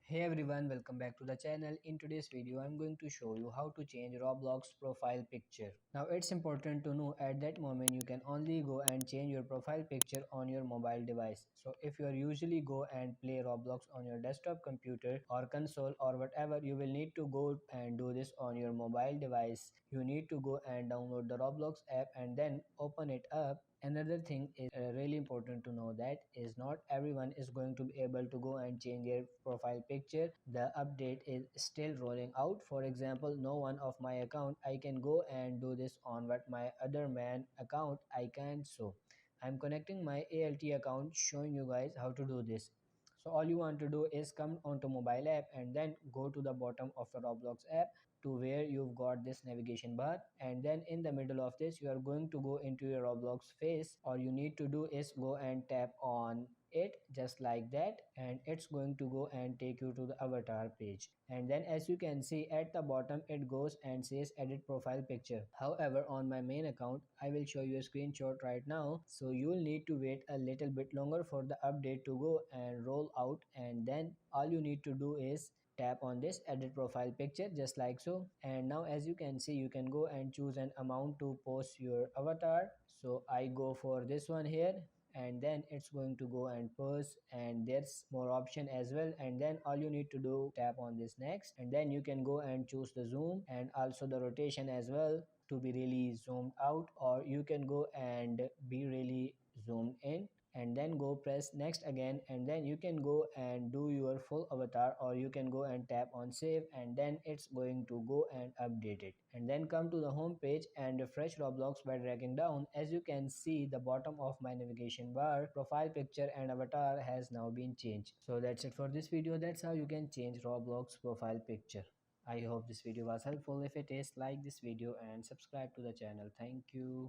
Hey everyone, welcome back to the channel. In today's video, I'm going to show you how to change Roblox profile picture. Now it's important to know at that moment you can only go and change your profile picture on your mobile device. So if you are usually go and play Roblox on your desktop computer or console or whatever, you will need to go and do this on your mobile device. You need to go and download the Roblox app and then open it up. Another thing is really important to know that is not everyone is going to be able to go and change their profile picture. The update is still rolling out. For example, no one of my account I can go and do this on what my other man account I can't. So I'm connecting my ALT account, showing you guys how to do this. So all you want to do is come onto mobile app and then go to the bottom of the Roblox app to where you've got this navigation bar, and then in the middle of this you are going to go into your Roblox face. All you need to do is go and tap on it just like that, and it's going to go and take you to the avatar page. And then as you can see at the bottom it goes and says edit profile picture. However, on my main account I will show you a screenshot right now, so you will need to wait a little bit longer for the update to go and roll out, and then all you need to do is tap on this edit profile picture just like so. And now as you can see you can go and choose an amount to post your avatar. So I go for this one here, and then it's going to go and post, and there's more option as well. And then all you need to do tap on this next, and then you can go and choose the zoom and also the rotation as well to be really zoomed out, or you can go and be really zoomed in, and then go press next again, and then you can go and do your full avatar, or you can go and tap on save, and then it's going to go and update it. And then come to the home page and refresh Roblox by dragging down. As you can see, the bottom of my navigation bar profile picture and avatar has now been changed. So that's it for this video. That's how you can change Roblox profile picture. I hope this video was helpful. If it is, like this video and subscribe to the channel. Thank you.